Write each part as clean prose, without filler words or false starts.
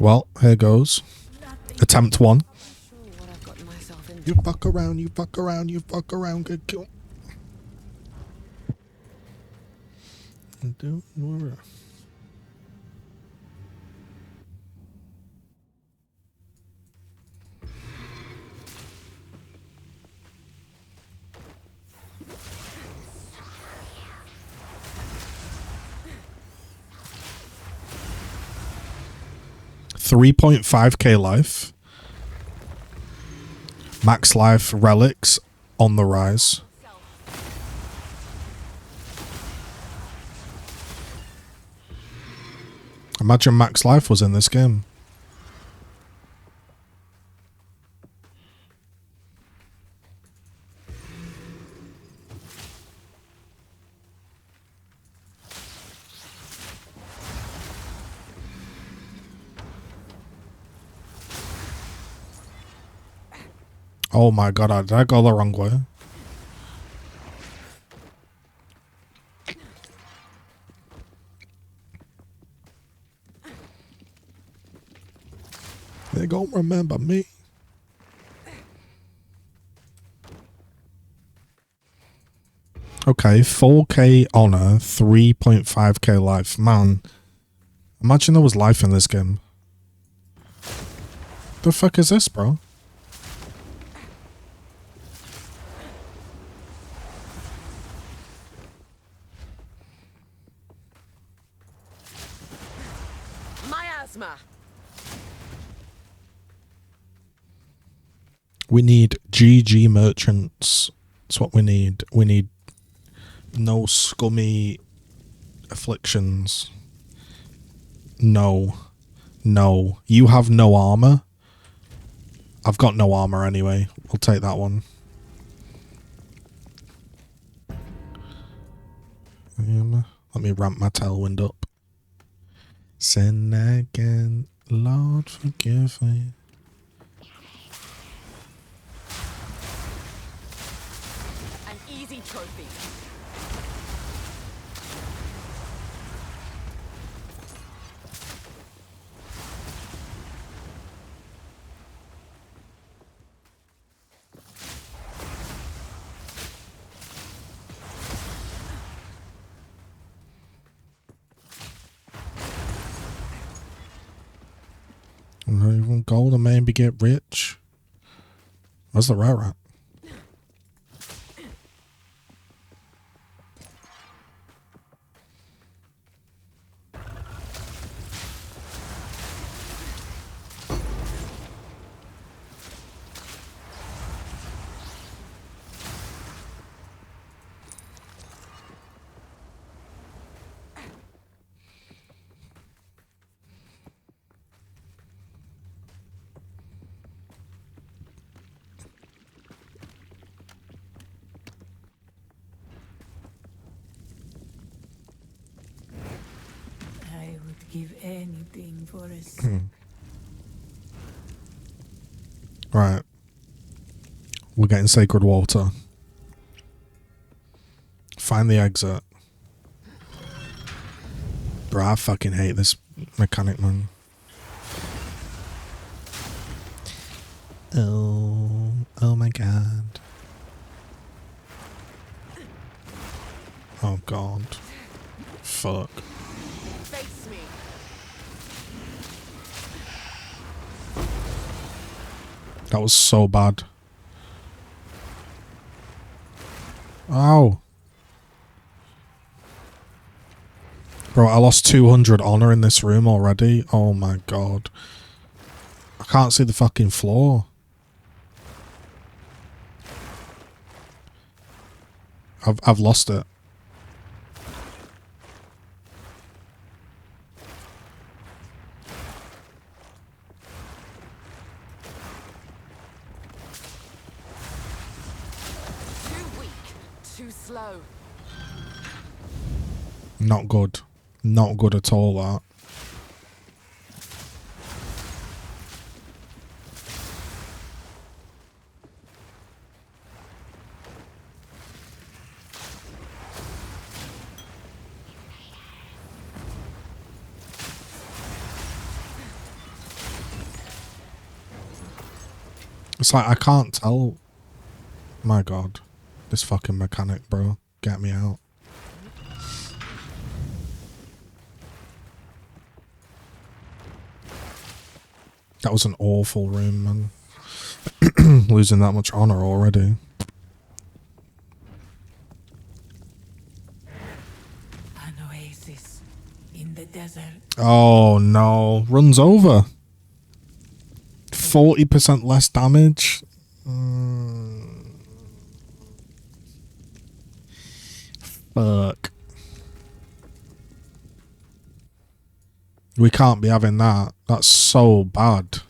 Well, here goes. Attempt one. What I've gotten myself into. You fuck around, you fuck around, you fuck around, get killed. Do whatever. $3.5k life. Max life relics on the rise. Imagine max life was in this game. Oh my god, did I go the wrong way? They don't remember me. Okay, 4k honor, 3.5k life. Man, imagine there was life in this game. The fuck is this, bro? Miasma. We need GG merchants. That's what we need. We need no scummy afflictions. No. No. You have no armor? I've got no armor anyway. We'll take that one. Let me ramp my tailwind up. Sin again, Lord forgive me. An easy trophy. Not even gold and maybe get rich. Where's the rat? Give anything for us. Right. We're getting sacred water. Find the exit. Bro, I fucking hate this mechanic, man. Oh my god. Oh god. Fuck. Face me. That was so bad. Ow. Bro, I lost 200 honor in this room already. Oh my god. I can't see the fucking floor. I've lost it. Slow. Not good. Not good at all, that. It's like I can't tell. My god. This fucking mechanic, bro. Get me out. That was an awful room, man. Losing that much honor already. An oasis in the desert. Oh no. Runs over. 40% less damage. Fuck. We can't be having that. That's so bad.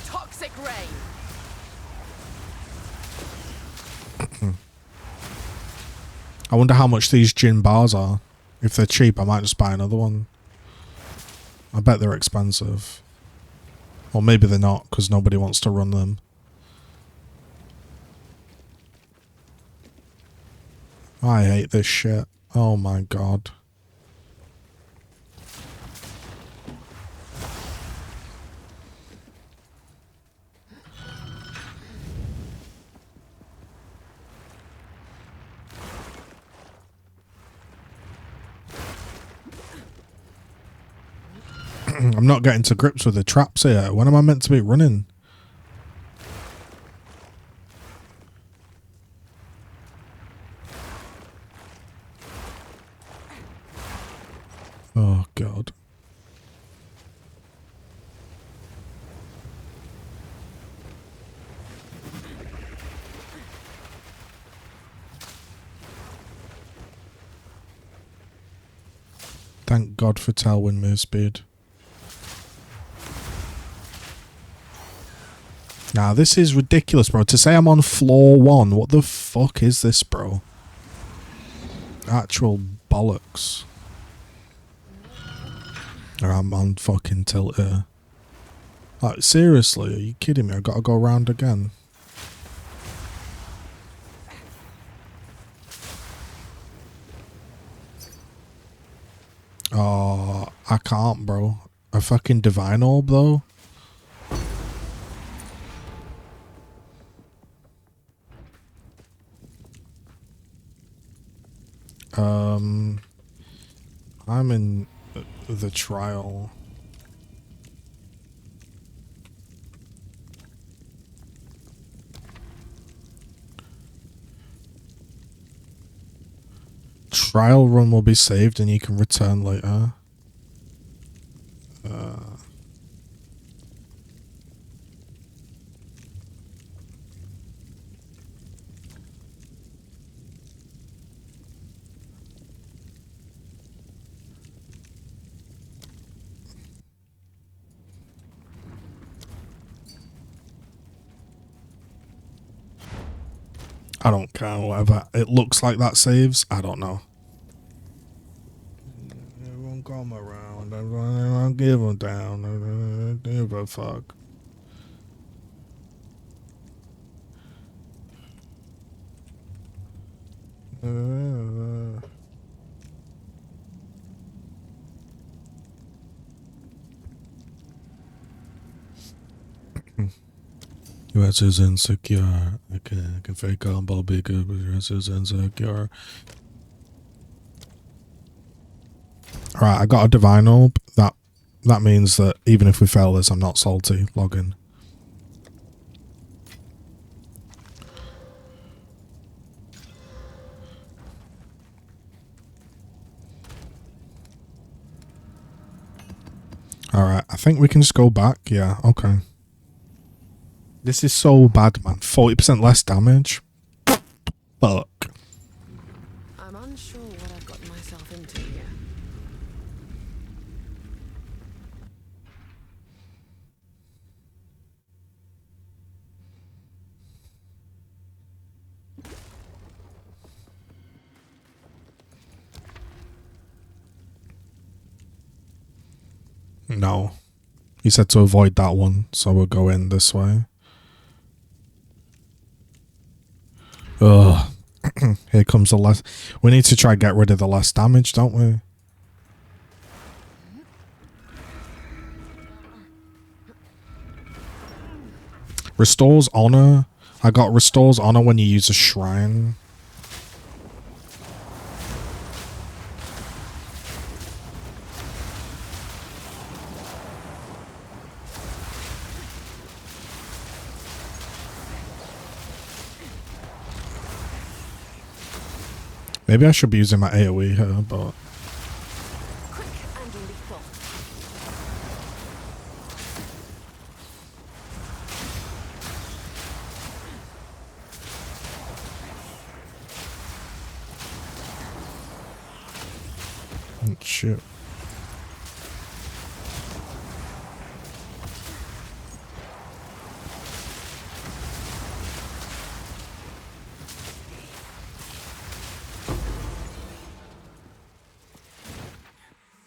Toxic rain. I wonder how much these gin bars are. If they're cheap, I might just buy another one. I bet they're expensive. Or maybe they're not, because nobody wants to run them. I hate this shit. Oh my god. I'm not getting to grips with the traps here. When am I meant to be running? Oh god. Thank god for tailwind move speed. Now this is ridiculous, bro. To say I'm on floor 1, what the fuck is this, bro? Actual bollocks. I'm on fucking tilt here. Like, seriously, are you kidding me? I gotta go around again. Oh, I can't, bro. A fucking divine orb, though? I'm in the trial. Trial run will be saved and you can return later. I don't care, whatever. It looks like that saves. I don't know. Everyone come around. Everyone give them down. Give a fuck. US is insecure. I can fake combo because US is insecure. Alright, I got a divine orb. That means that even if we fail this, I'm not salty. Log in. Alright, I think we can just go back. Yeah, okay. This is so bad, man. 40% less damage. Fuck. I'm unsure what I've gotten myself into here. No. He said to avoid that one, so we'll go in this way. Ugh. Here comes the less. We need to try and get rid of the less damage, don't we? Restores honor. I got restores honor when you use a shrine. Maybe I should be using my AoE here, but... Quick and lethal. Shit.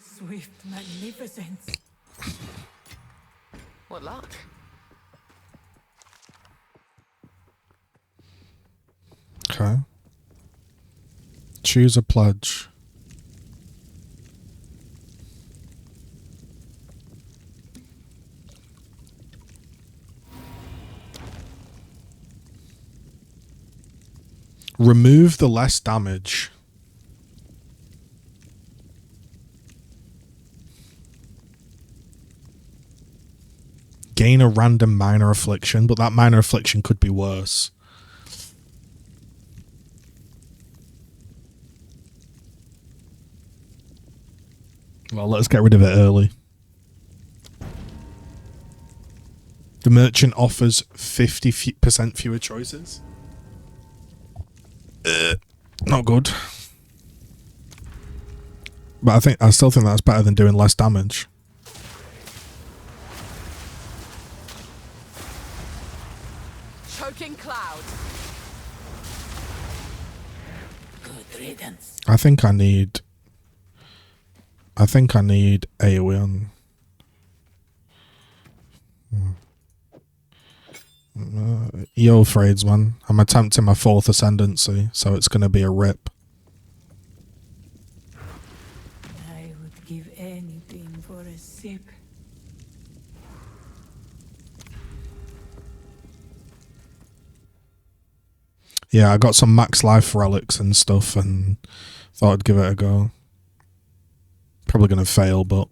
Swift magnificence. What luck? Okay. Choose a pledge. Remove the less damage. Gain a random minor affliction, but that minor affliction could be worse. Well, let's get rid of it early. The merchant offers 50% fewer choices. Not good. But I still think that's better than doing less damage. Choking cloud. Good riddance. I think I need AoE on. Yo, Frades, man. I'm attempting my 4th Ascendancy, so it's going to be a rip. I would give anything for a sip. Yeah, I got some max life relics and stuff and thought I'd give it a go. Probably going to fail, but...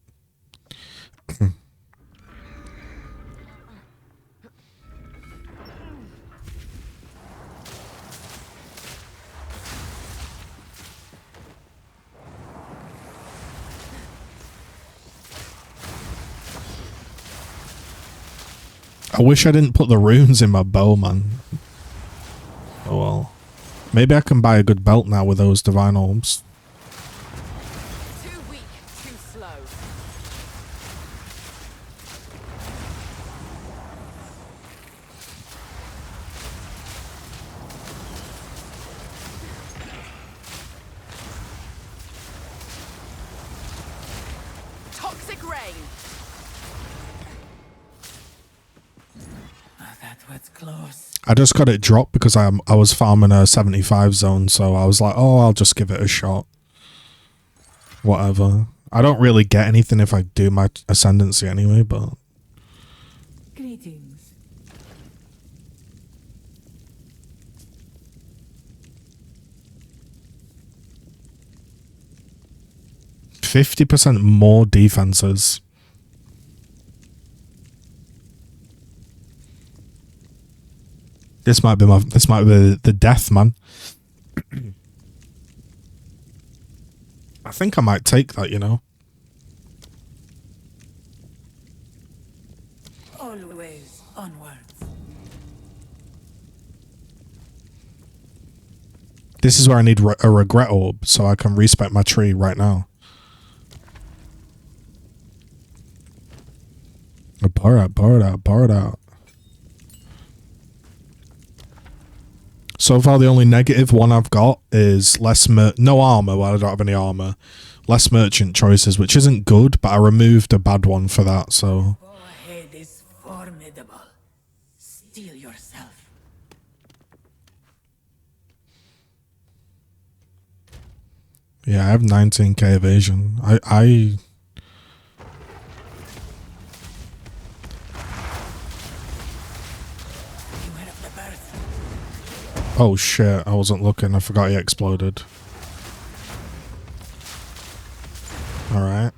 I wish I didn't put the runes in my bow, man. Oh well. Maybe I can buy a good belt now with those divine orbs. Too weak, too slow. Toxic rain. That was close. I just got it dropped because I was farming a 75 zone, so I was like, oh, I'll just give it a shot. Whatever. I don't really get anything if I do my Ascendancy anyway, but... Greetings. 50% more defenses. This might be the death, man. I think I might take that, you know. Always onwards. This is where I need a regret orb so I can respec my tree right now. Pour it out. So far, the only negative one I've got is no armor. Well, I don't have any armor. Less merchant choices, which isn't good, but I removed a bad one for that, so... Warhead is formidable. Steel yourself. Yeah, I have 19k evasion. I Oh shit, I wasn't looking. I forgot he exploded. Alright.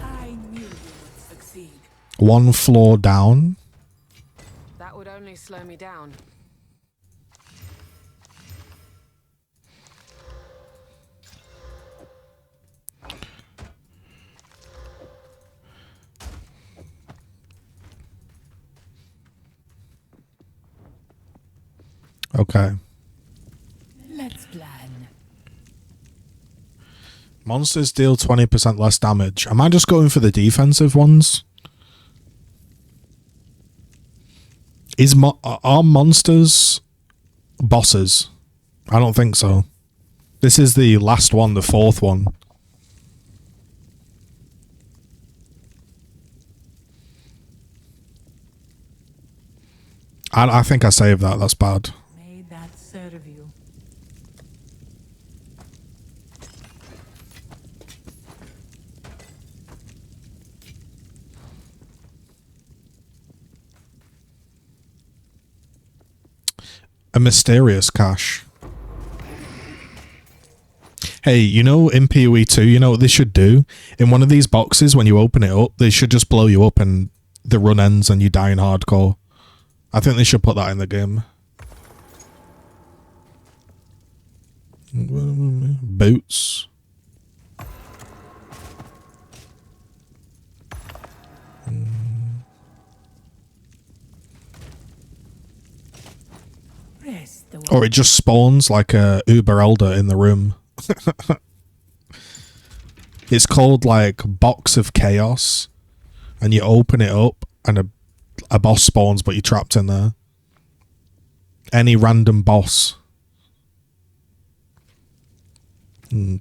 I knew you would succeed. One floor down. That would only slow me down. Okay. Let's plan. Monsters deal 20% less damage. Am I just going for the defensive ones? Are monsters bosses? I don't think so. This is the last one, the fourth one. I think I saved that. That's bad. May that serve you. A mysterious cache. Hey, you know in PoE 2, you know what they should do? In one of these boxes, when you open it up, they should just blow you up and the run ends and you die in hardcore. I think they should put that in the game. Boots. Or it just spawns like a Uber Elder in the room. It's called like Box of Chaos. And you open it up and a boss spawns, but you're trapped in there. Any random boss.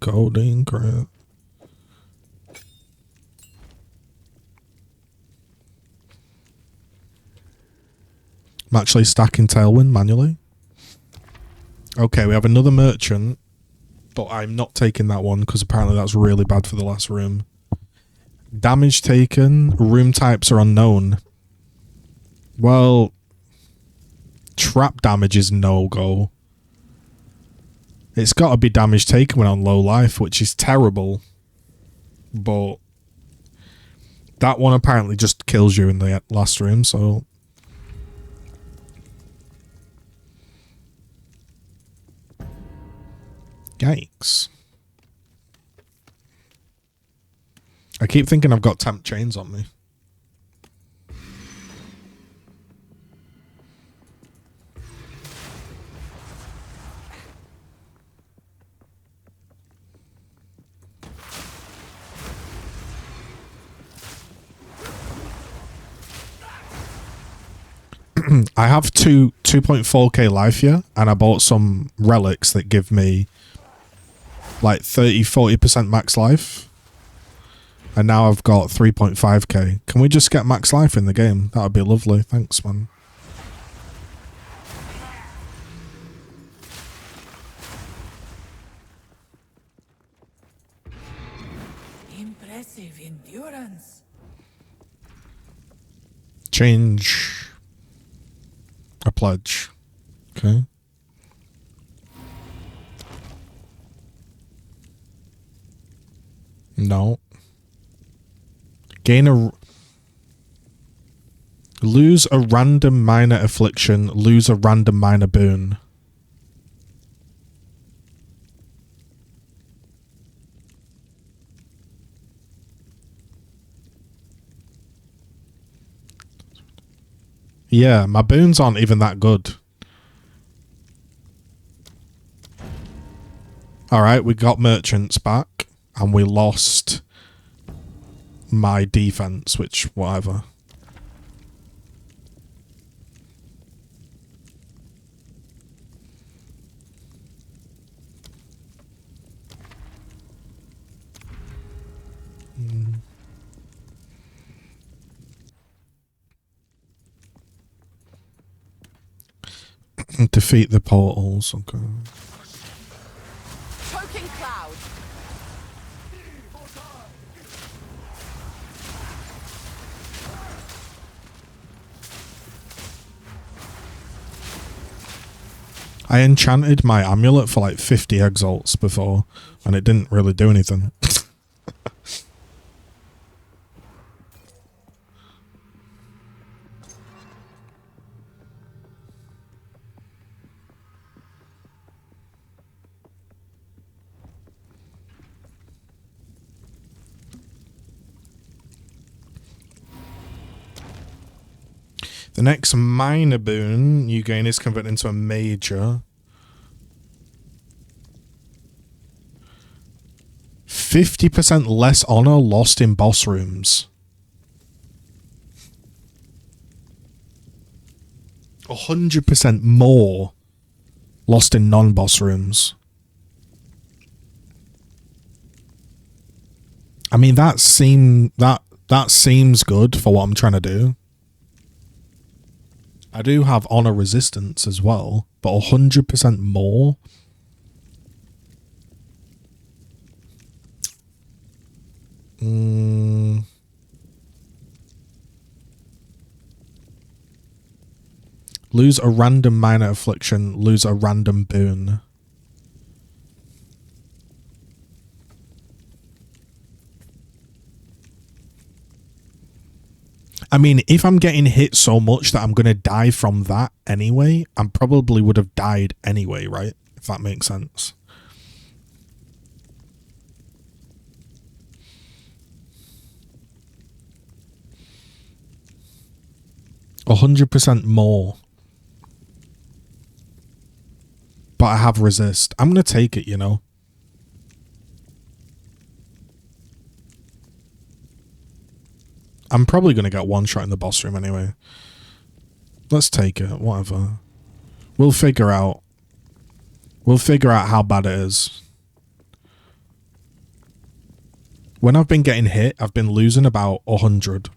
Golden crap. I'm actually stacking Tailwind manually. Okay, we have another merchant, but I'm not taking that one because apparently that's really bad for the last room. Damage taken. Room types are unknown. Well, trap damage is no-go. It's got to be damage taken when on low life, which is terrible. But that one apparently just kills you in the last room, so... Yikes. I keep thinking I've got temp chains on me. I have 2.4k life here, and I bought some relics that give me like 30-40% max life. And now I've got 3.5k. Can we just get max life in the game? That would be lovely. Thanks, man. Impressive endurance. Change a pledge. Okay. No. Lose a random minor affliction. Lose a random minor boon. Yeah, my boons aren't even that good. Alright, we got merchants back. And we lost my defense, which, whatever. Defeat the portals, okay. Choking cloud. I enchanted my amulet for like 50 exalts before, and it didn't really do anything. The next minor boon you gain is converted into a major. 50% less honor lost in boss rooms. 100% more lost in non-boss rooms. I mean, that seems good for what I'm trying to do. I do have honor resistance as well, but 100% more. Lose a random minor affliction, lose a random boon. I mean, if I'm getting hit so much that I'm going to die from that anyway, I probably would have died anyway, right? If that makes sense. %100 more. But I have resist. I'm going to take it, you know. I'm probably going to get one shot in the boss room anyway. Let's take it. Whatever. We'll figure out. We'll figure out how bad it is. When I've been getting hit, I've been losing about 100.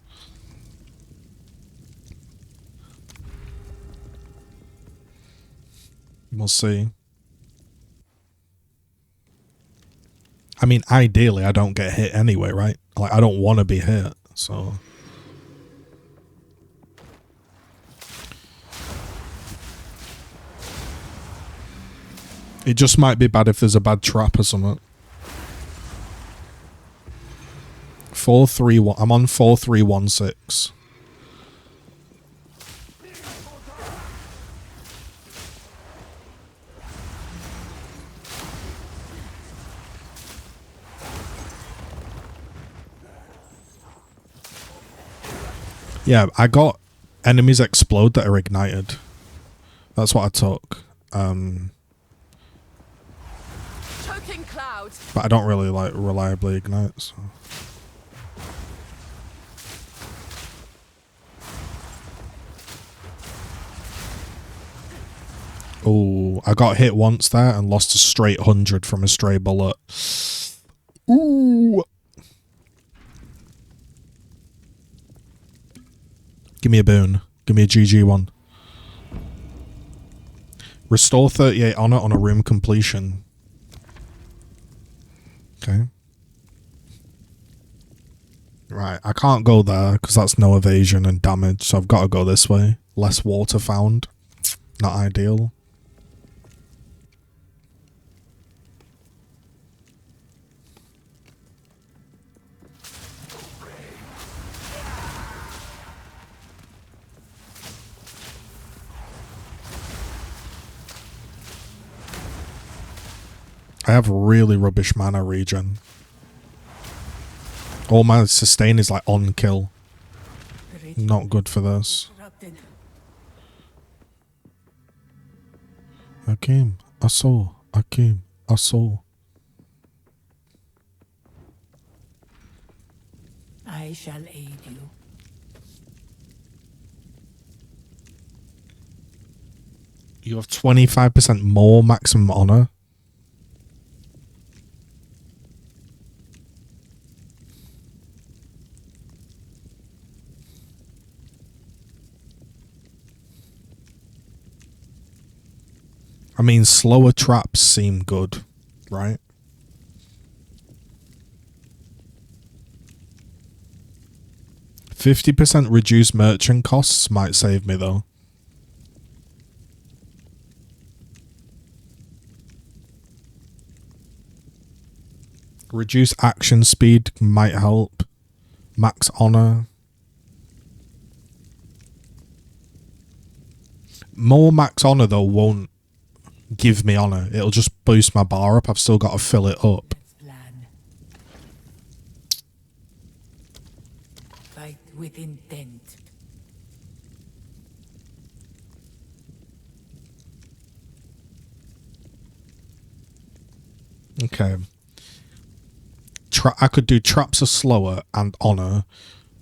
We'll see. I mean, ideally, I don't get hit anyway, right? Like, I don't want to be hit, so... It just might be bad if there's a bad trap or something. 4-3-1. I'm on 4-3-1-6. Yeah, I got enemies explode that are ignited. That's what I took. But I don't really like reliably ignite, so. Oh, I got hit once there and lost a straight 100 from a stray bullet. Ooh. Give me a boon. Give me a GG one. Restore 38 honor on a room completion. Okay. Right, I can't go there because that's no evasion and damage, so I've got to go this way. Less water found. Not ideal. I have really rubbish mana regen. All my sustain is like on kill. Not good for this. Akim, I saw. Akim, I saw. I shall aid you. You have 25% more maximum honor. I mean, slower traps seem good, right? %50 reduced merchant costs might save me, though. Reduce action speed might help. Max honor. More max honor though won't give me honor. It'll just boost my bar up. I've still got to fill it up. Fight with intent. Okay. I could do traps are slower and honor,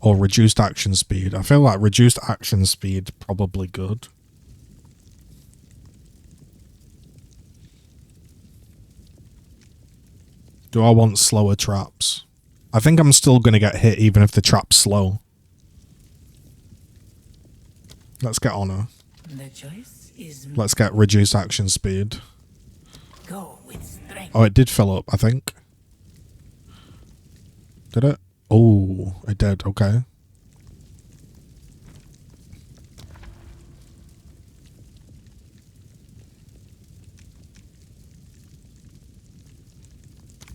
or reduced action speed. I feel like reduced action speed probably good. Do I want slower traps? I think I'm still going to get hit even if the trap's slow. Let's get honor. The choice is Let's get reduced action speed. go with strength. Oh, it did fill up, I think. Did it? Oh, it did. Okay.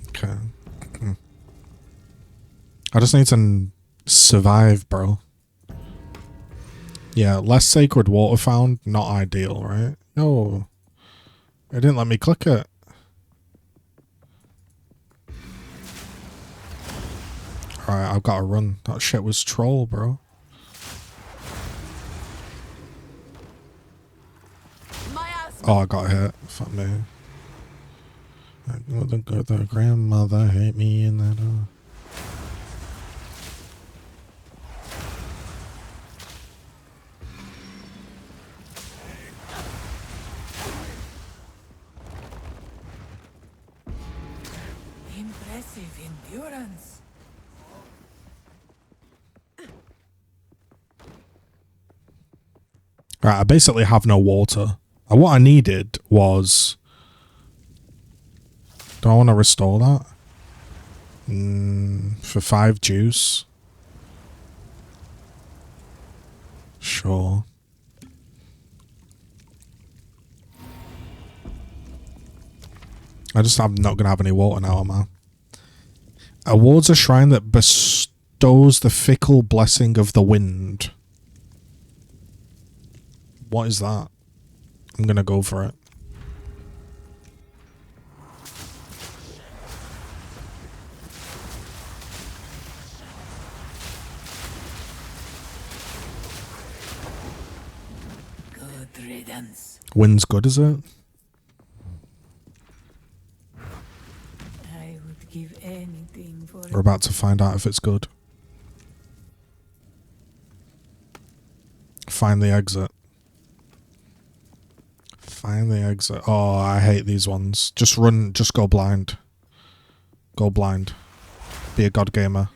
Okay. I just need to survive, bro. Yeah, less sacred water found. Not ideal, right? No. It didn't let me click it. Alright, I've got to run. That shit was troll, bro. Oh, I got hit. Fuck me. The grandmother hit me in the door. Impressive endurance. Right, I basically have no water. And what I needed was... Do I want to restore that? For 5 juice? Sure. I'm not going to have any water now, am I? Awards a shrine that bestows the fickle blessing of the wind. What is that? I'm going to go for it. Good riddance. Wind's good, is it? I would give anything for We're about to find out if it's good. Find the exit. Find the exit. Oh, I hate these ones. Just run, just go blind. Go blind. Be a god gamer.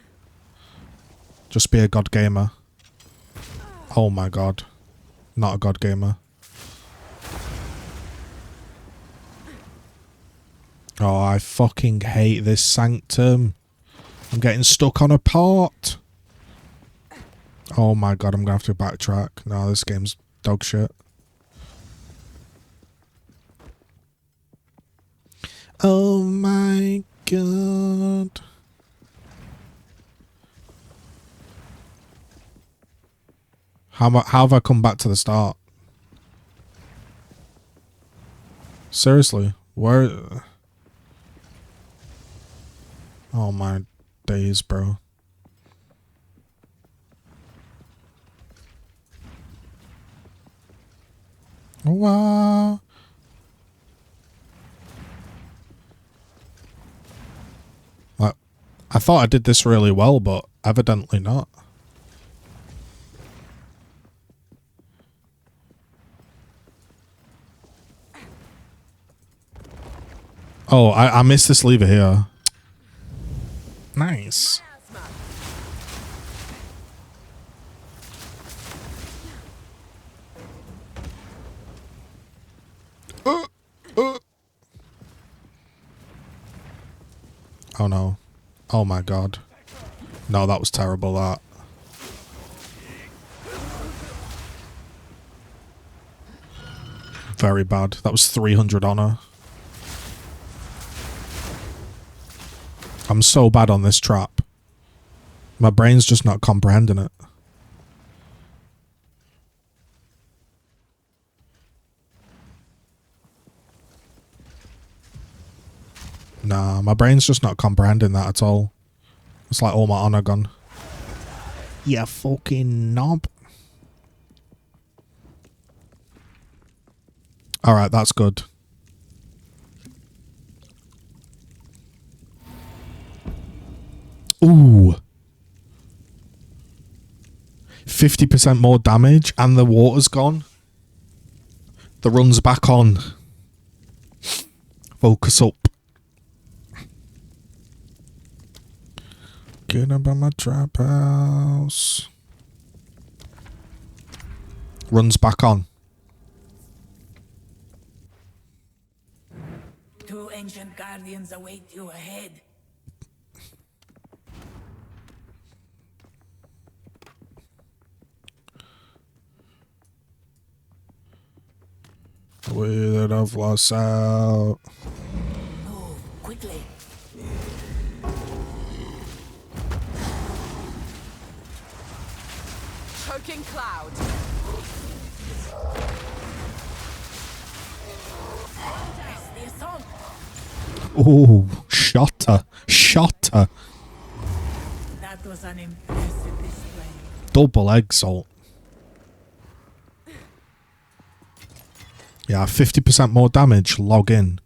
Just be a god gamer. Oh my god. Not a god gamer. Oh, I fucking hate this sanctum. I'm getting stuck on a pot. Oh my god, I'm gonna have to backtrack. No, this game's dog shit. Oh my god. How have I come back to the start? Seriously, where? Oh my days, bro. Wow. I thought I did this really well, but evidently not. Oh, I missed this lever here. Nice. Oh no. Oh my god. No, that was terrible, that. Very bad. That was 300 honor. I'm so bad on this trap. My brain's just not comprehending it. Nah, my brain's just not comprehending that at all. It's like all my honor gone. Yeah, fucking knob. Alright, that's good. Ooh. 50% more damage and the water's gone. The run's back on. Focus up. Get up on my trap house. Run's back on. Two ancient guardians await you ahead. The way that I've lost out. Move quickly. Choking cloud. Press the assault. Ooh, shot her. Shot her. That was an impressive display. Double exalt. Yeah, 50% more damage. Log in.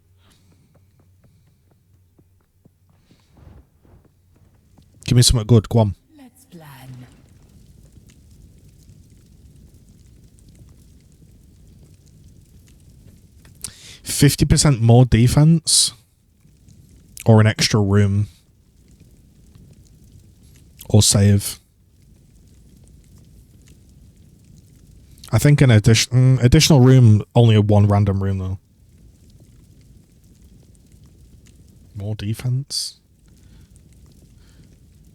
Give me something good. Go on. Let's plan. 50% more defense. Or an extra room. Or save. I think an additional room, only a one random room though. More defense.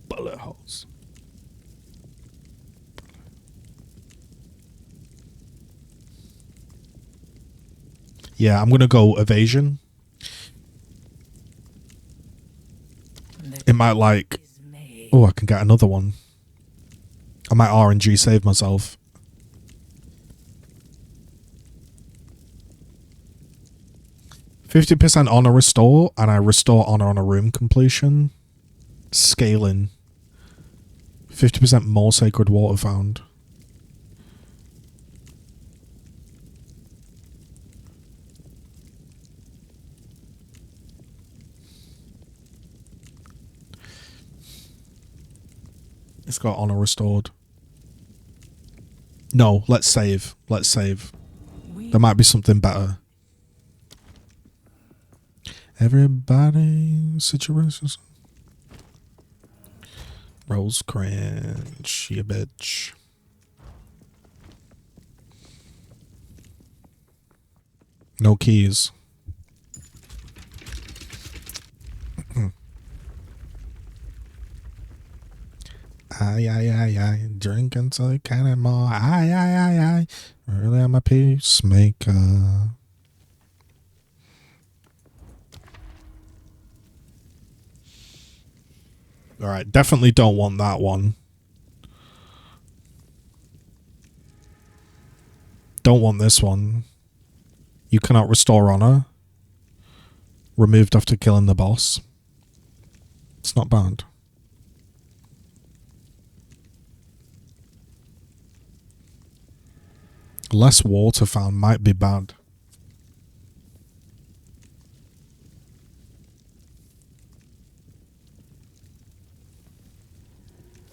Bullet holes. Yeah, I'm gonna go evasion. It might like... Oh, I can get another one. I might RNG save myself. %50 honor restore, and I restore honor on a room completion. Scaling. 50% more sacred water found. It's got honor restored. No, let's save. Let's save. There might be something better. Everybody, situations. Rose cringe, you bitch. No keys. Aye, drinking till I can and more. Aye. Really, I'm a peacemaker. Alright, definitely don't want that one. Don't want this one. You cannot restore honor. Removed after killing the boss. It's not bad. Less water found might be bad.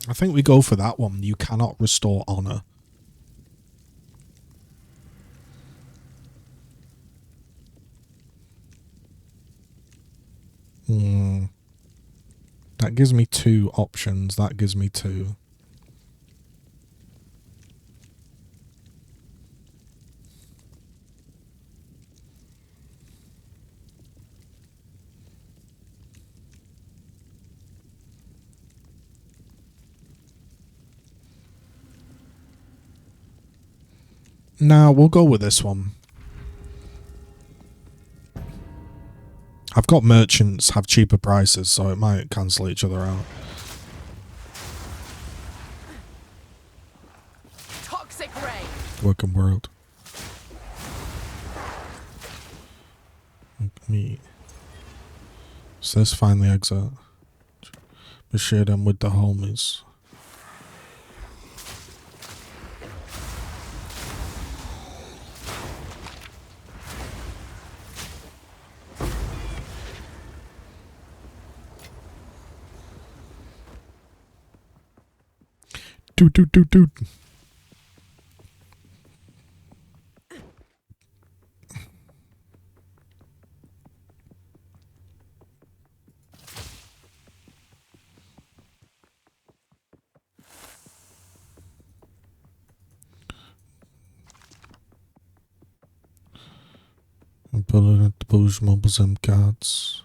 I think we go for that one. You cannot restore honor. That gives me two options. That gives me two. Nah, we'll go with this one. I've got merchants have cheaper prices, so it might cancel each other out. Toxic rain. Working world. Me. So let's find the exit. We share them with the homies. Dude. I'm pulling at the Bouge Mobiles M cards.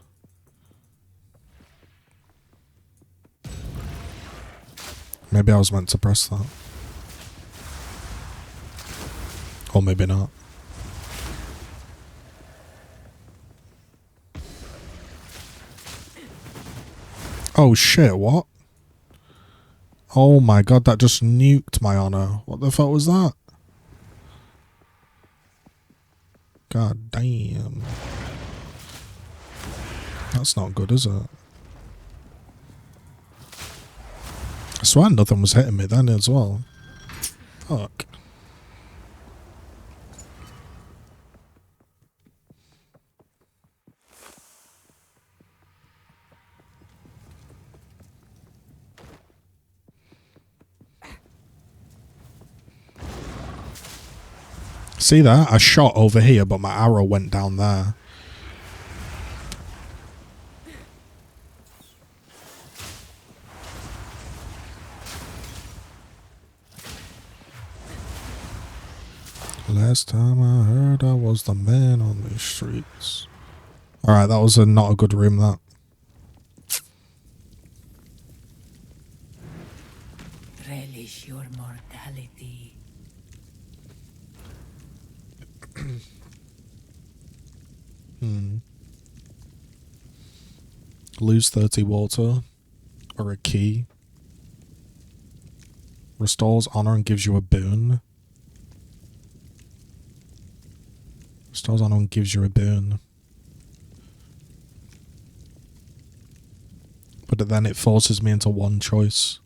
Maybe I was meant to press that. Or maybe not. Oh shit, what? Oh my god, that just nuked my honor. What the fuck was that? God damn. That's not good, is it? I swear nothing was hitting me then as well. Fuck. See that? I shot over here, but my arrow went down there. Last time I heard I was the man on the streets. Alright, that was not a good room, that. Relish your mortality. Lose 30 water. Or a key. Restores honor and gives you a boon. Restores honor and gives you a boon. But then it forces me into one choice.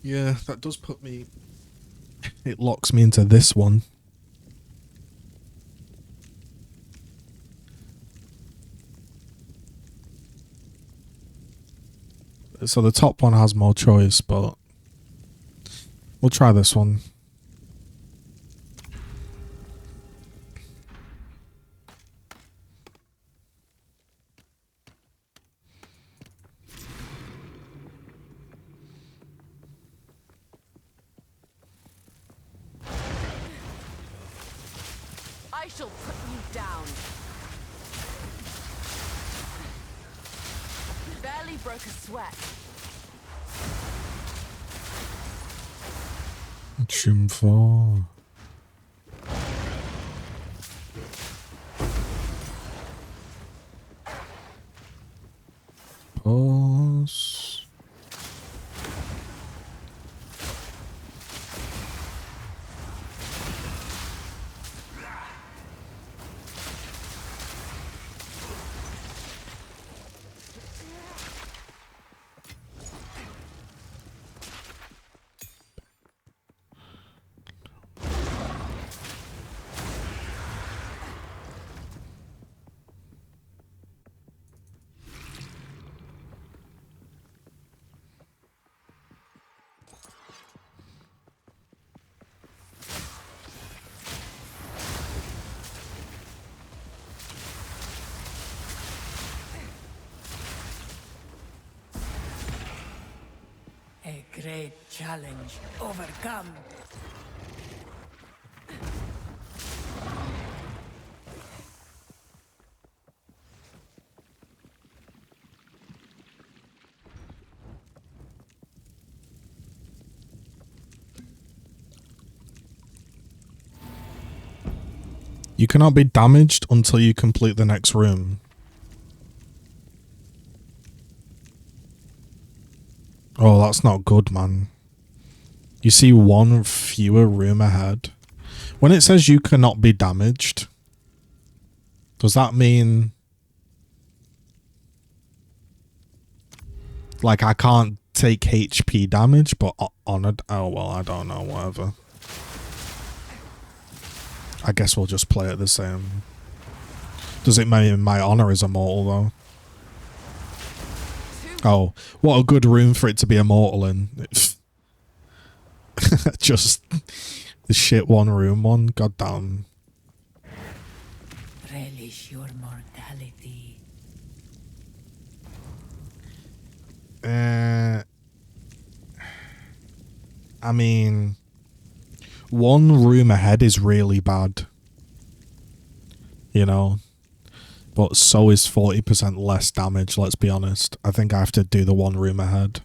Yeah, that does put me... It locks me into this one. So the top one has more choice, but... We'll try this one. I shall put you down. Barely broke a sweat. Jumfor. Pause. A great challenge overcome. You cannot be damaged until you complete the next room. Oh, that's not good, man. You see one fewer room ahead. When it says you cannot be damaged, does that mean... like, I can't take HP damage, but honored... oh, well, I don't know, whatever. I guess we'll just play it the same. Does it mean my honor is immortal, though? Oh, what a good room for it to be immortal in. Just the shit one room one. God damn. Relish your mortality. I mean, one room ahead is really bad. You know? But so is 40% less damage, let's be honest. I think I have to do the one room ahead.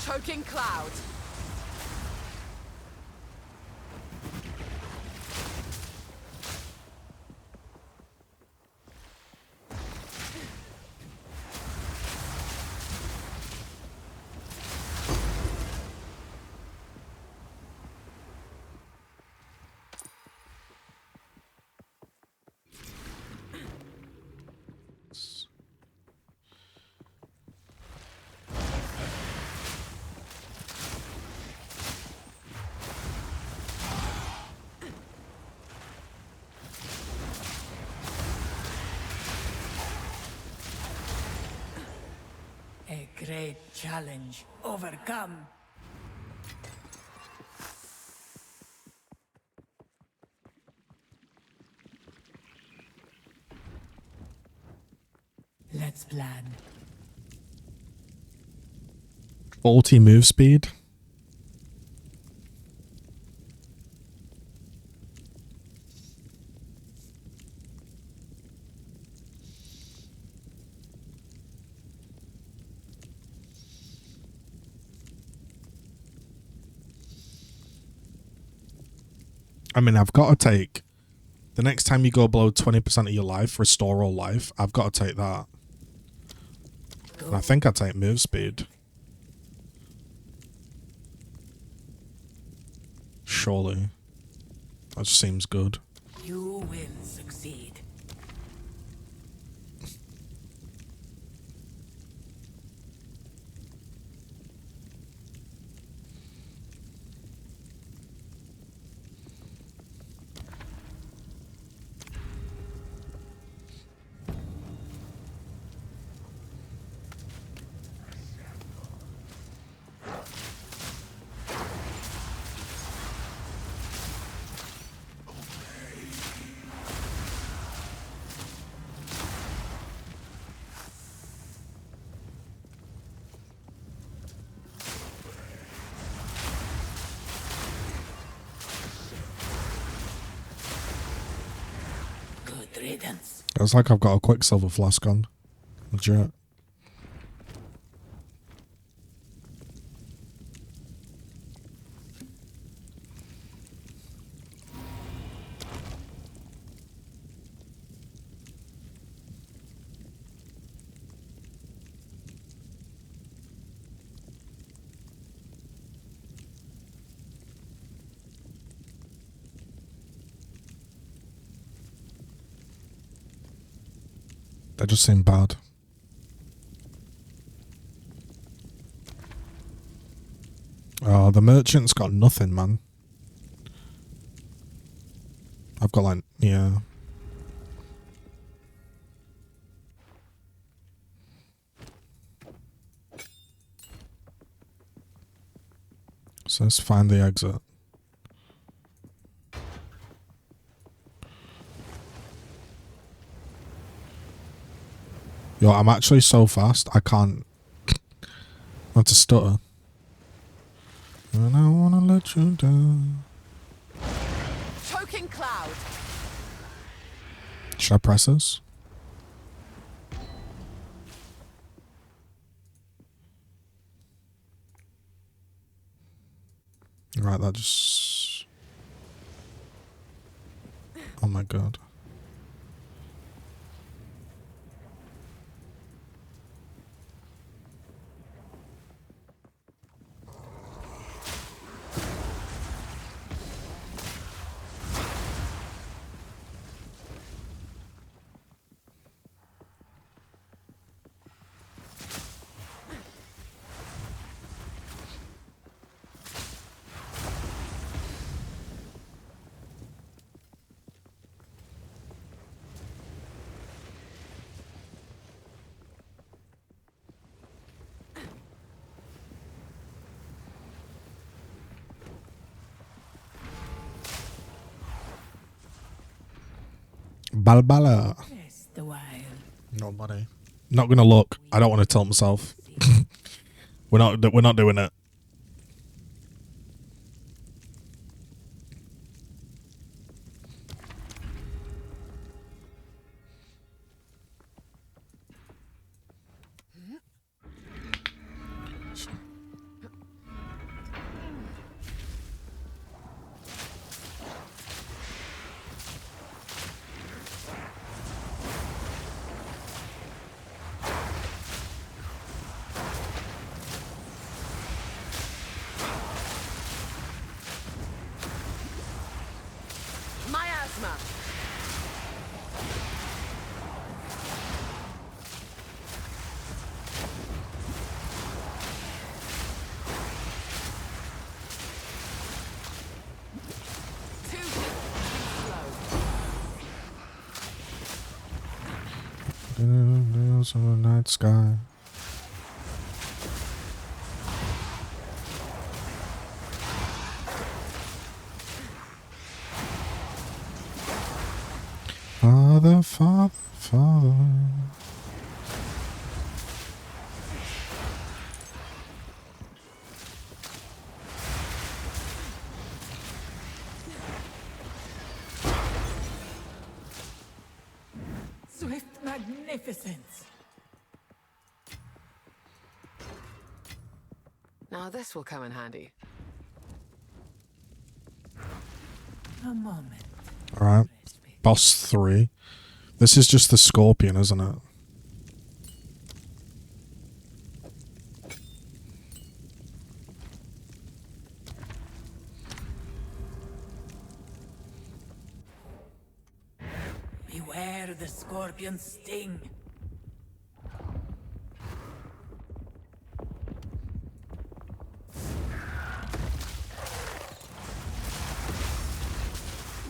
Choking cloud. A great challenge overcome. Let's plan. 40 move speed. I mean, I've got to take... the next time you go below 20% of your life, restore all life, I've got to take that. And I think I take move speed. Surely. That just seems good. You will succeed. Good riddance. It's like I've got a Quicksilver flask on. Legit. They just seem bad. Oh, the merchant's got nothing, man. I've got like, yeah. So let's find the exit. Yo, I'm actually so fast, I can't. I have to stutter. And I wanna let you down. Choking cloud. Should I press this? Right, that just... Oh my god. Balbala. Rest a while. No money. Not gonna look. I don't want to tell myself. We're not doing it. Miasma. Too There's a night sky. Father, Father, Father. Swift magnificence. Now this will come in handy. A moment. Alright. Boss 3. This is just the scorpion, isn't it? Beware the scorpion's sting.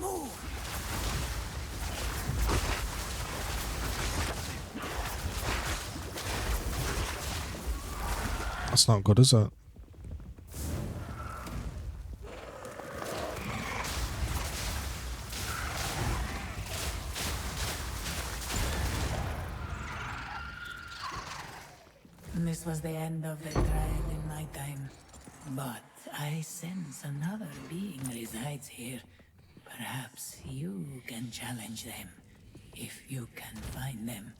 Move. That's not good, is it? This was the end of the trial in my time. But I sense another being resides here. Perhaps you can challenge them, if you can find them.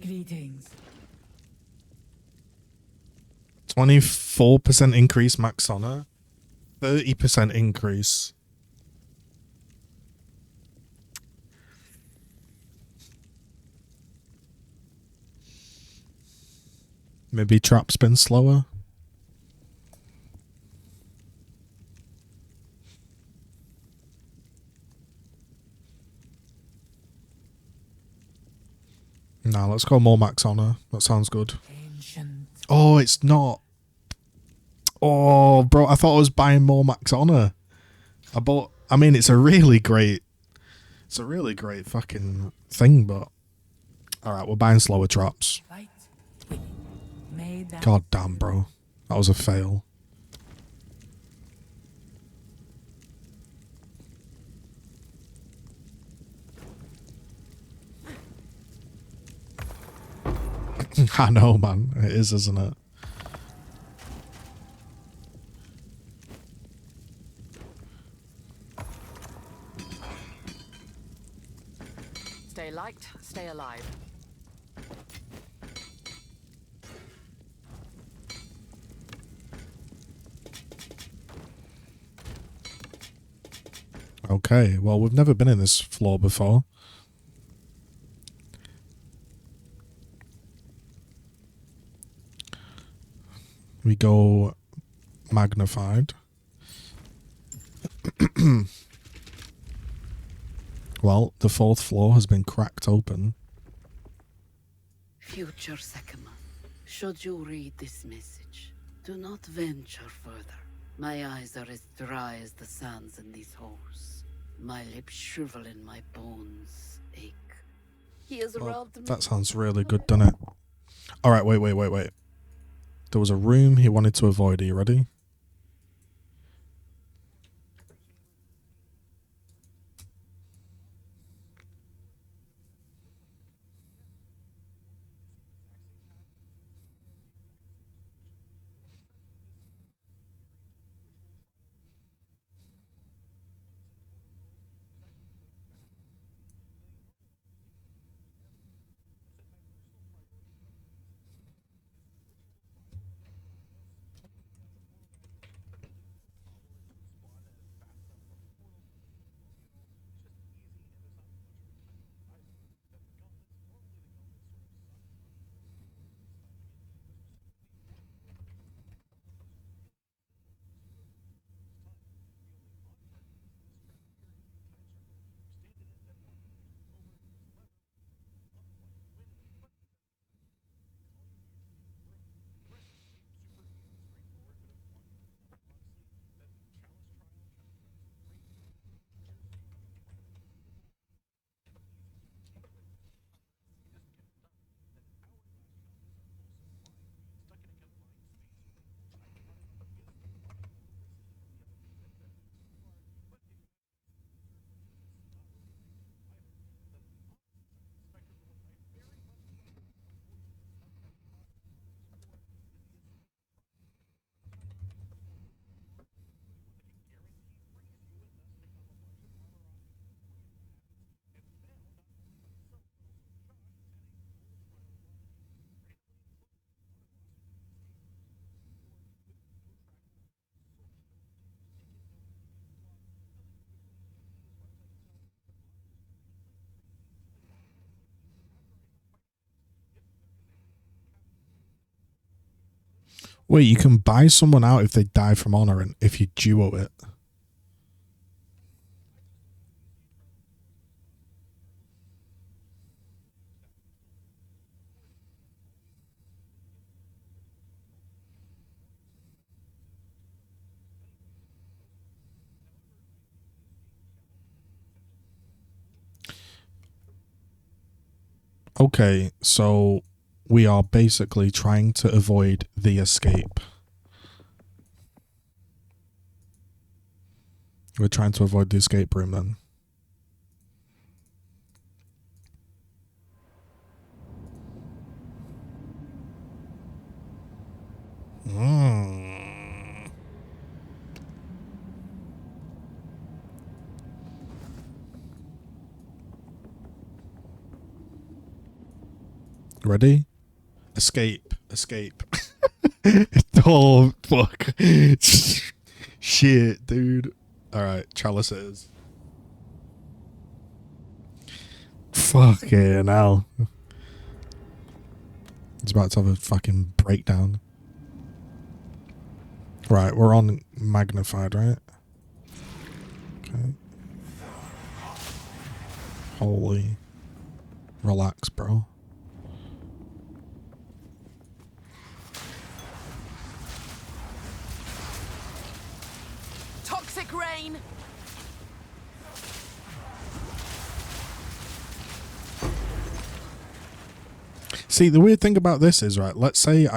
Greetings. 24% increase max honor. 30% increase. Maybe trap spin slower. Nah, let's go more max honor. That sounds good. Ancient. Oh, it's not. Oh, bro, I thought I was buying more max honor. I mean, it's a really great fucking thing, but Alright, we're buying slower drops. Fight with it. May that God damn, bro. That was a fail. I know, man. It is, isn't it? Stay light, stay alive. Okay, well, we've never been in this floor before. We go magnified. Well, the 4th floor has been cracked open. Future Sekhemas, should you read this message, do not venture further. My eyes are as dry as the sands in these holes. My lips shrivel and my bones ache. He has Well, robbed me. that sounds really good, doesn't it? Alright, wait. There was a room he wanted to avoid. Are you ready? Wait, you can buy someone out if they die from honor and if you duo it. Okay, so we are basically trying to avoid the escape. We're trying to avoid the escape room then. Ready? Escape. Oh, fuck. Shit, dude. Alright, chalice it is. Fucking hell. It's about to have a fucking breakdown. Right, we're on magnified, right? Okay. Holy. Relax, bro. Toxic rain! See, the weird thing about this is, right, let's say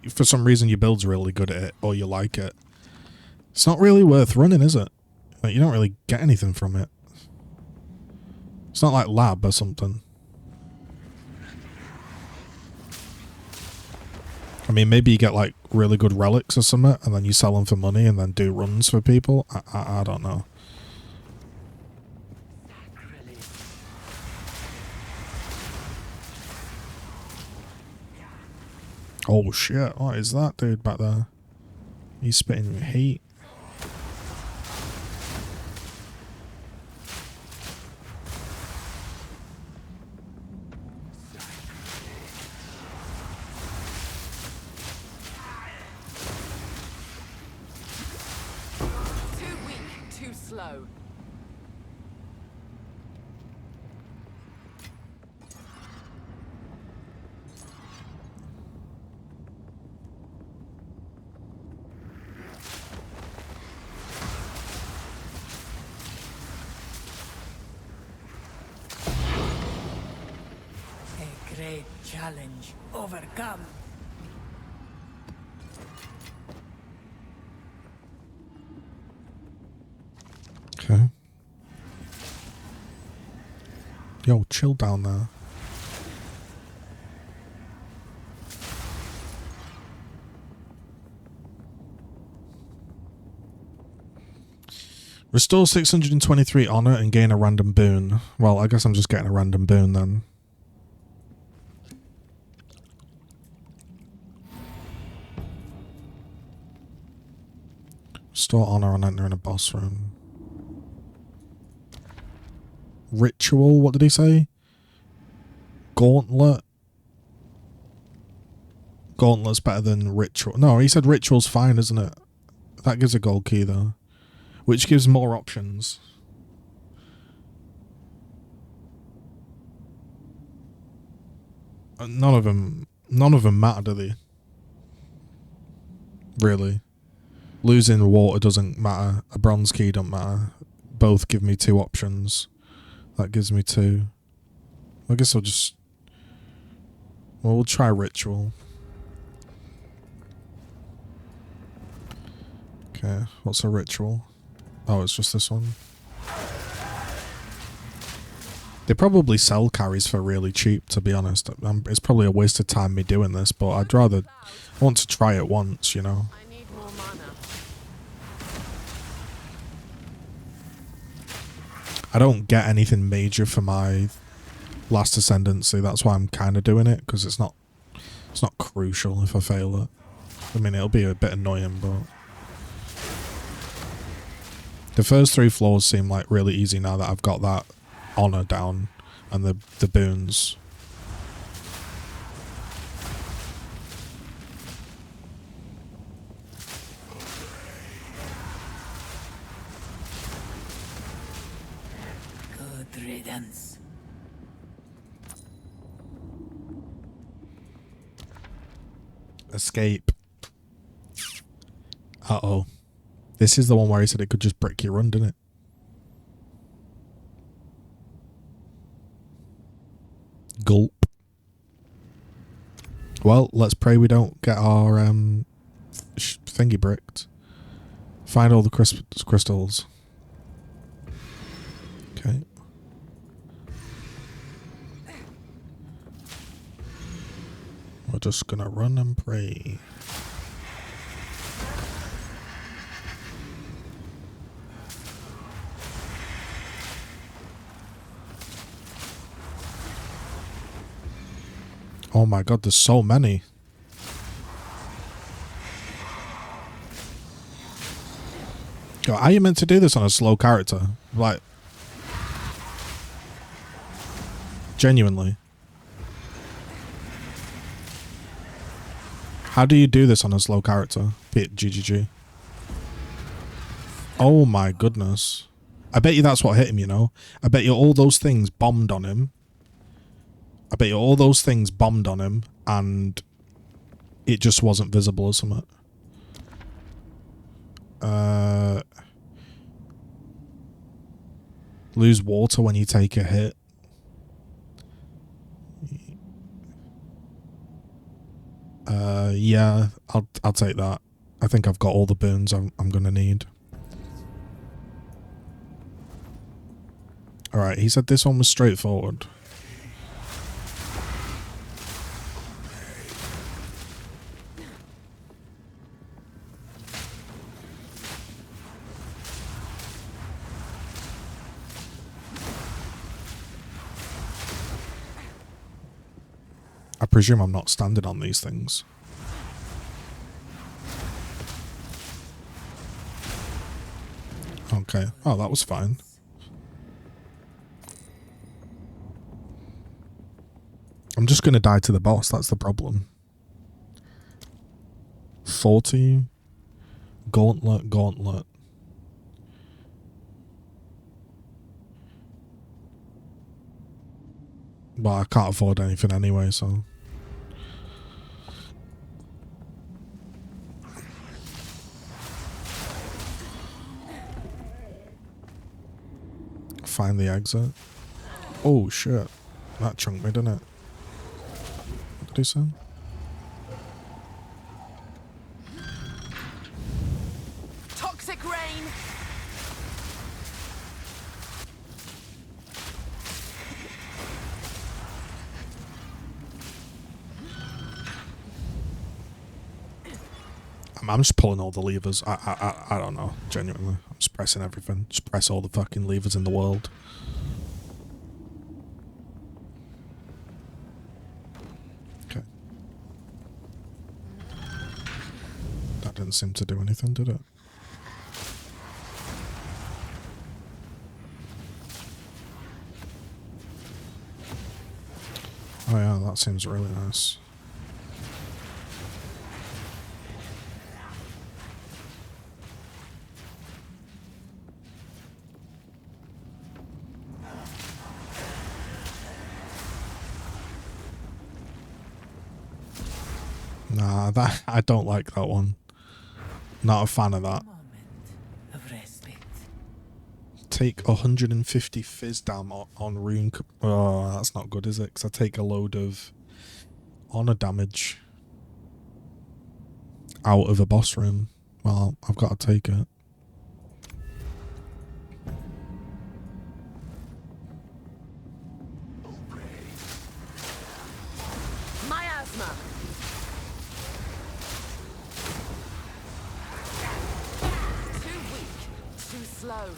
for some reason your build's really good at it, or you like it. It's not really worth running, is it? Like, you don't really get anything from it. It's not like lab or something. I mean, maybe you get like really good relics or something, and then you sell them for money and then do runs for people. I don't know. Oh shit, what is that dude back there? He's spitting heat. Slow. A great challenge overcome. Okay. Yo, chill down there. Restore 623 honor and gain a random boon. Well, I guess I'm just getting a random boon then. Restore honor on entering a boss room. Ritual, what did he say? Gauntlet? Gauntlet's better than ritual. No, he said ritual's fine, isn't it? That gives a gold key though. Which gives more options. None of them matter, do they? Really. Losing water doesn't matter. A bronze key don't matter. Both give me 2 options. That gives me 2. I guess I'll just... Well, we'll try ritual. Okay, what's a ritual? Oh, it's just this one. They probably sell carries for really cheap, to be honest. It's probably a waste of time me doing this, but I'd rather... I want to try it once, you know. I need more mana. I don't get anything major for my last Ascendancy. That's why I'm kind of doing it, because it's not crucial if I fail it. I mean, it'll be a bit annoying, but... The first 3 floors seem like really easy now that I've got that honor down and the boons. Good riddance. Escape. Uh-oh. This is the one where he said it could just brick your run, didn't it? Gulp. Well, let's pray we don't get our thingy bricked. Find all the crystals. Okay. We're just gonna run and pray. Oh my god, there's so many. Yo, are you meant to do this on a slow character? Like, genuinely. How do you do this on a slow character? GGG. Oh my goodness. I bet you that's what hit him, you know? I bet you all those things bombed on him. I bet you all those things bombed on him and it just wasn't visible or something. Lose water when you take a hit. Yeah, I'll take that. I think I've got all the boons I'm gonna need. Alright, he said this one was straightforward. I presume I'm not standing on these things. Okay. Oh, that was fine. I'm just going to die to the boss. That's the problem. 40. Gauntlet, gauntlet. Well, I can't afford anything anyway, so... Find the exit. Oh, shit. That chunked me, didn't it? What did he say? Toxic rain. I'm just pulling all the levers. I don't know. Genuinely. I'm just pressing everything. Just press all the fucking levers in the world. Okay. That didn't seem to do anything, did it? Oh yeah, that seems really nice. Nah, that I don't like that one. Not a fan of that. Take 150 fizz dam on rune. Oh, that's not good, is it? Because I take a load of honor damage out of a boss room. Well, I've got to take it. Miasma. Too weak. Too slow.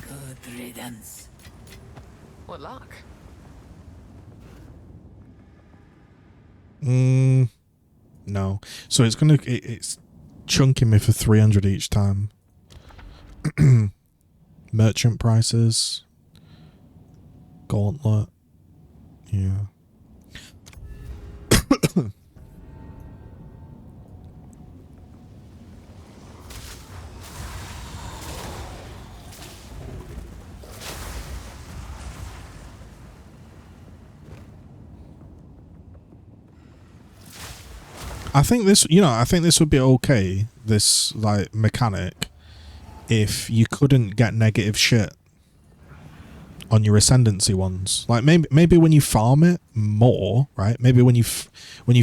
Good riddance. What luck? No. So it's gonna it's chunking me for 300 each time. Merchant prices. Gauntlet. Yeah. I think this, I think this would be okay, this, like, mechanic, if you couldn't get negative shit on your Ascendancy ones. Like, maybe when you farm it more, right? Maybe when you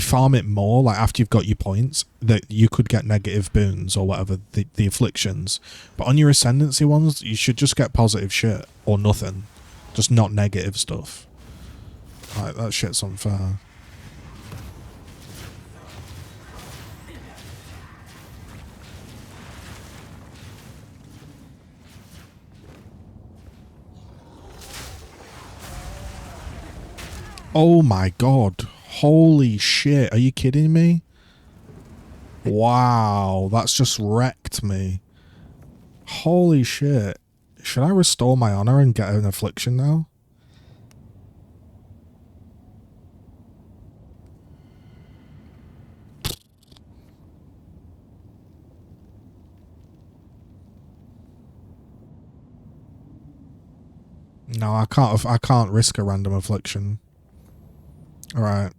farm it more, like, after you've got your points, that you could get negative boons or whatever, the afflictions. But on your Ascendancy ones, you should just get positive shit or nothing. Just not negative stuff. Like, that shit's unfair. Oh my god. Holy shit. Are you kidding me? Wow. That's just wrecked me. Holy shit. Should I restore my honor and get an affliction now? No, I can't risk a random affliction. Alright.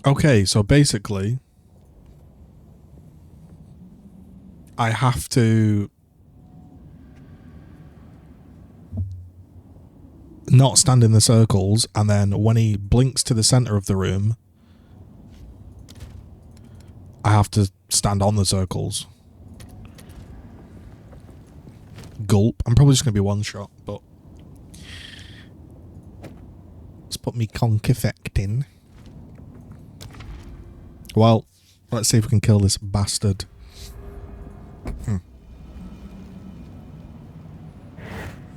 Okay, so basically, I have to not stand in the circles, and then when he blinks to the center of the room, I have to stand on the circles. Gulp. I'm probably just going to be one shot, but let's put me conk effect in. Well, let's see if we can kill this bastard.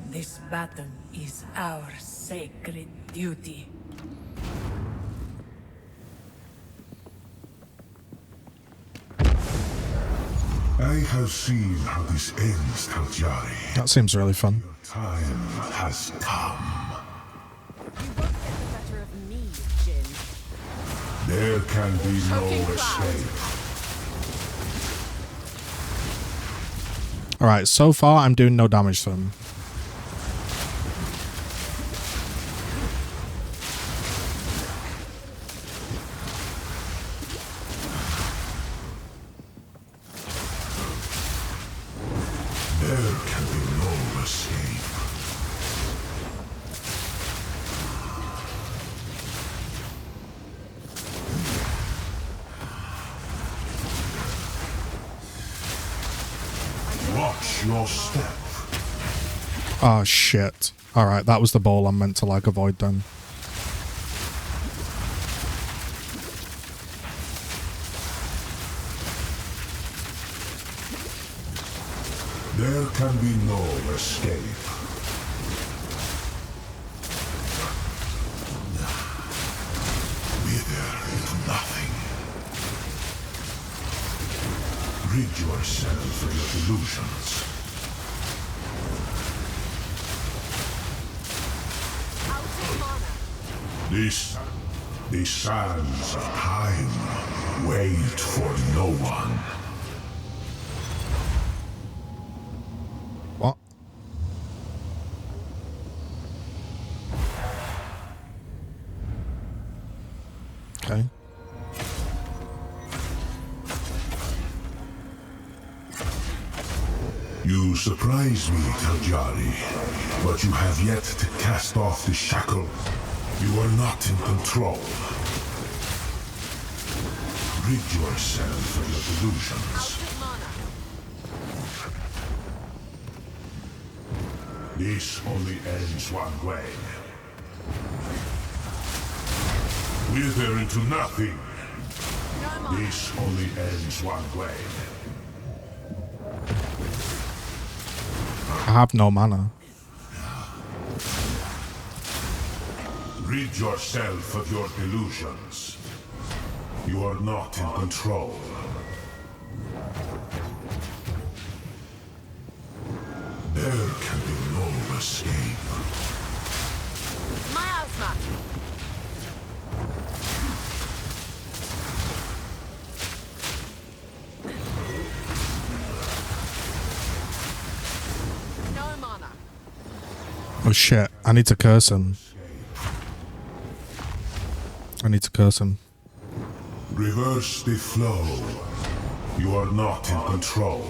This battle is our sacred duty. I have seen how this ends, Taljari. That seems really fun. Time has come. You won't get the better of me, Jin. There can be no Choking cloud. escape. Alright, so far I'm doing no damage to him. There can be no escape. Watch your step. Oh shit. Alright, that was the ball I'm meant to like avoid then. There can be no escape. Wither into nothing. Rid yourself of your delusions. The sands of time wait for no one. What? Okay. You surprise me, Taljari, but you have yet to cast off the shackle. You are not in control. Rid yourself of your delusions. This only ends one way. Wither into nothing. This only ends one way. I have no mana. Rid yourself of your delusions. You are not in control. There can be no escape. Miasma! No mana. Oh shit, I need to curse him. I need to curse him. Reverse the flow. You are not in control.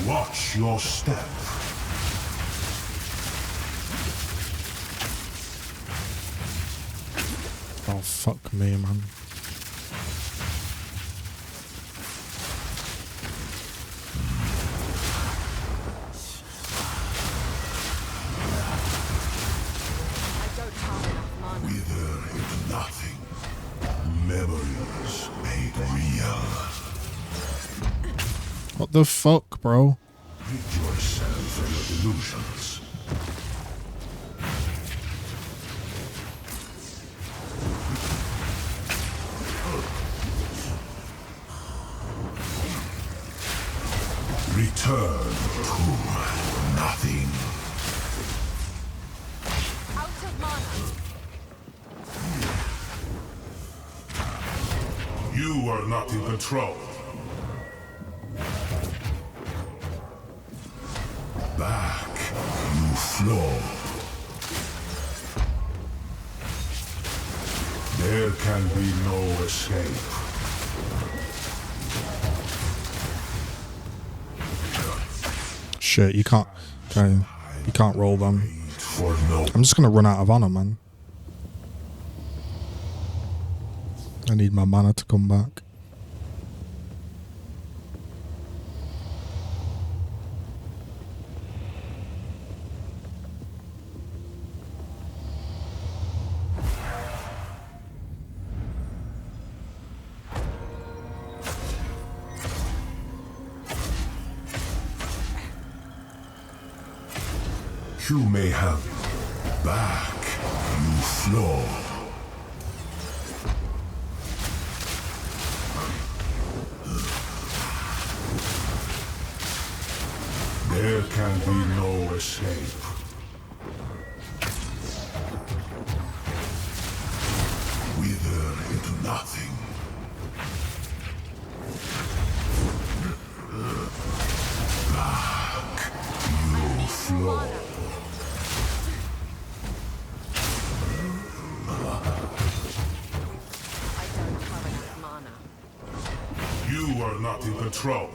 Watch your step. Oh fuck me, man. I don't have enough mana. Wither into nothing. Memories made real. What the fuck, bro? Rid yourself of your delusions. Return to nothing. Out of mana. You are not in control. There can be no escape. Shit, you can't. Okay, you can't roll them. For no I'm just gonna run out of honor, man. I need my mana to come back. You may have back, you flow. There can be no escape. Wither into nothing. Back, you flow. You are not in control.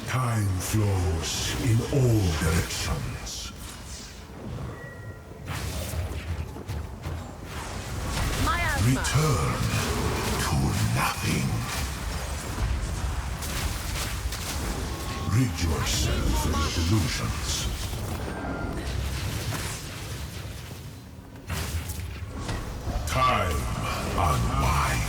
Time flows in all directions. Return to nothing. Rid yourself of your delusions. Time unwinds.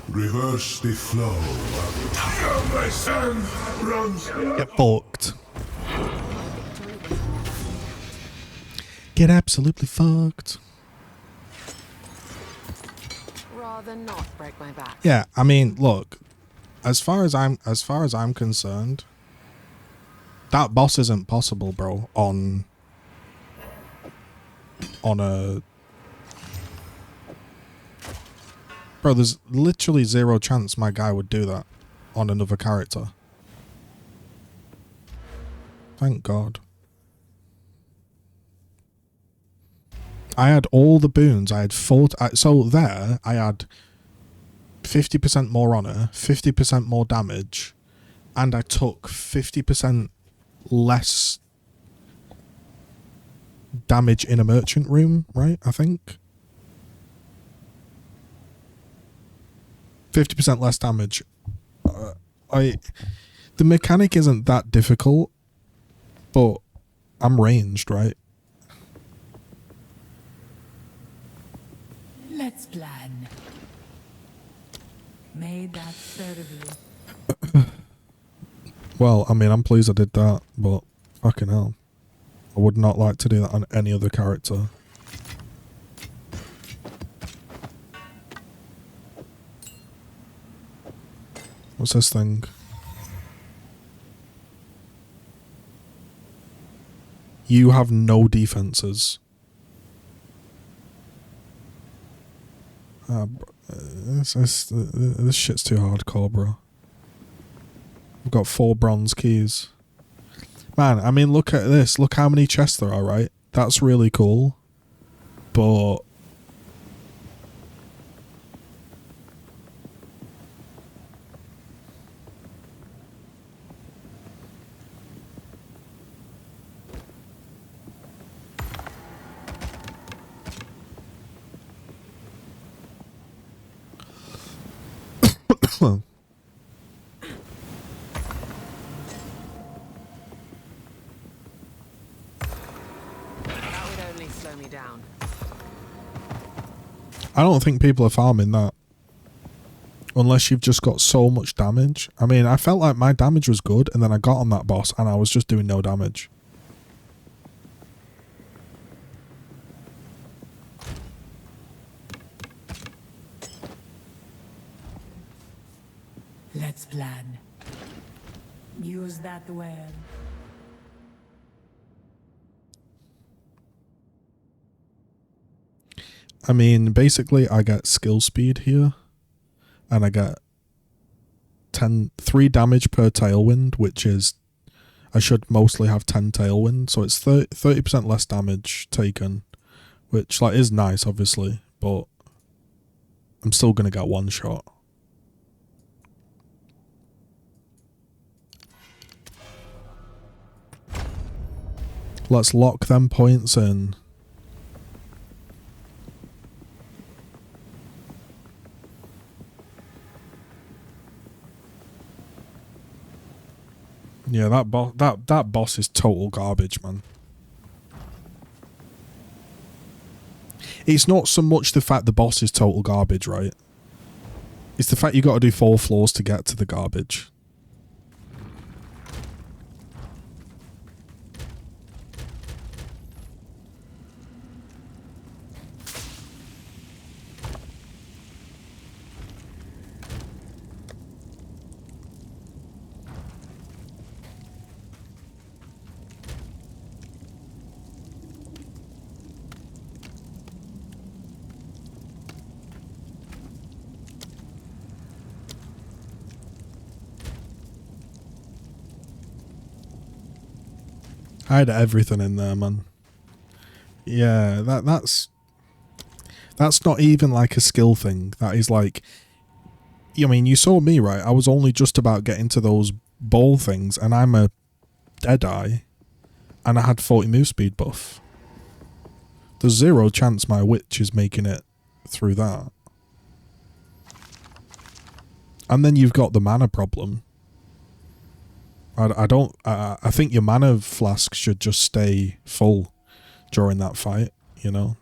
Reverse the flow of time. My son runs. Get fucked. Get absolutely fucked. Rather not break my back. Yeah, I mean, look. As far as I'm concerned, that boss isn't possible, bro. On a. Bro, there's literally zero chance my guy would do that on another character. Thank God. I had all the boons. I had so there, I had 50% more honor, 50% more damage, and I took 50% less damage in a merchant room, right? I think. 50% less damage. The mechanic isn't that difficult, but I'm ranged, right? Let's plan. May that serve you. Well, I mean, I'm pleased I did that, but fucking hell. I would not like to do that on any other character. What's this thing? You have no defenses. This shit's too hardcore, bro. I've got 4 bronze keys. Man, I mean, look at this. Look how many chests there are, right? That's really cool. But... That would only slow me down. I don't think people are farming that. Unless you've just got so much damage. I mean, I felt like my damage was good, and then I got on that boss, and I was just doing no damage. Let's plan. Use that well. I mean, basically, I get skill speed here, and I get 3 damage per tailwind, which is... I should mostly have 10 tailwind, so it's 30% less damage taken, which like is nice, obviously, but I'm still gonna get one shot. Let's lock them points in. Yeah, that boss is total garbage, man. It's not so much the fact the boss is total garbage, right? It's the fact you got to do 4 floors to get to the garbage. I had everything in there, man. Yeah, that's not even like a skill thing. That is like, I mean, you saw me, right? I was only just about getting to those ball things, and I'm a Deadeye, and I had 40 move speed buff. There's 0 chance my witch is making it through that. And then you've got the mana problem. I think your mana flask should just stay full during that fight, you know,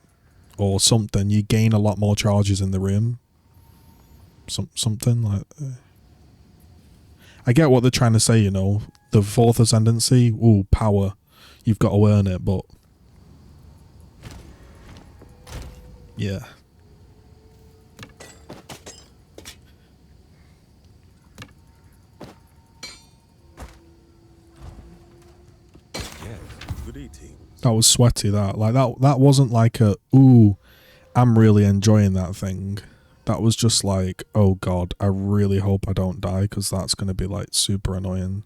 or something. You gain a lot more charges in the room. Something like. I get what they're trying to say, you know. The 4th Ascendancy, ooh, power. You've got to earn it, but yeah. That was sweaty, that. Like, that wasn't like a, ooh, I'm really enjoying that thing. That was just like, oh god, I really hope I don't die, because that's going to be, like, super annoying.